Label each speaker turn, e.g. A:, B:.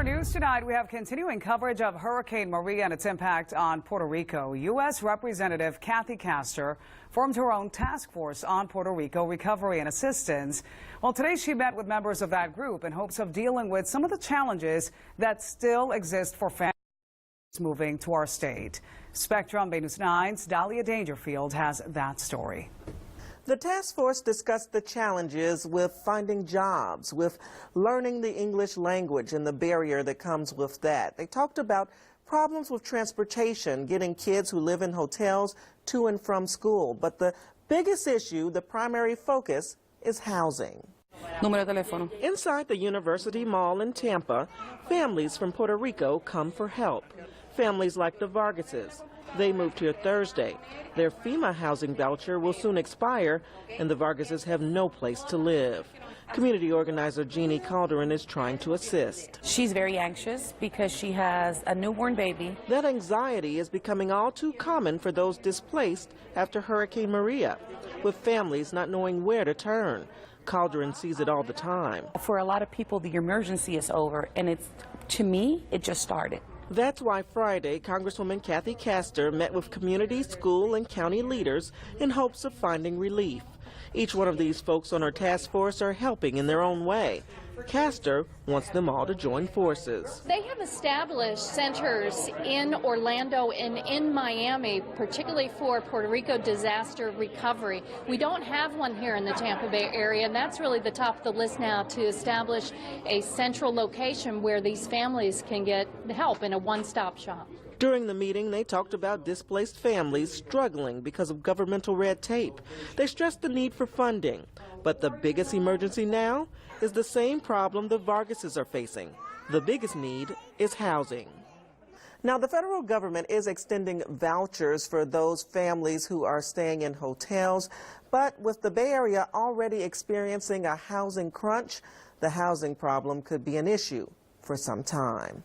A: news tonight, we have continuing coverage of Hurricane Maria and its impact on Puerto Rico. U.S. Representative Castor formed her own task force on Puerto Rico recovery and assistance. Well, today she met with members of that group in hopes of dealing with some of the challenges that still exist for families moving to our state. Spectrum Bay News 9's Dahlia Dangerfield has that story.
B: The task force discussed the challenges with finding jobs, with learning the English language and the barrier that comes with that. They talked about problems with transportation, getting kids who live in hotels to and from school. But the biggest issue, the primary focus, is housing.
C: Número de teléfono.
B: Inside the University Mall in Tampa, families from Puerto Rico come for help. Families like the Vargases. They moved here Thursday. Their FEMA housing voucher will soon expire, and the Vargases have no place to live. Community organizer Jeannie Calderon is trying to assist.
C: She's very anxious because she has a newborn baby.
B: That anxiety is becoming all too common for those displaced after Hurricane Maria, with families not knowing where to turn. Calderon sees it all the time.
C: For a lot of people, the emergency is over, and to me, it just started.
B: That's why Friday, Congresswoman Castor met with community, school, and county leaders in hopes of finding relief. Each one of these folks on her task force are helping in their own way. Castor wants them all to join forces.
D: They have established centers in Orlando and in Miami, particularly for Puerto Rico disaster recovery. We don't have one here in the Tampa Bay area, and that's really the top of the list now, to establish a central location where these families can get help in a one-stop shop.
B: During the meeting, they talked about displaced families struggling because of governmental red tape. They stressed the need for funding. But the biggest emergency now is the same problem the Vargases are facing. The biggest need is housing. Now, the federal government is extending vouchers for those families who are staying in hotels. But with the Bay Area already experiencing a housing crunch, the housing problem could be an issue for some time.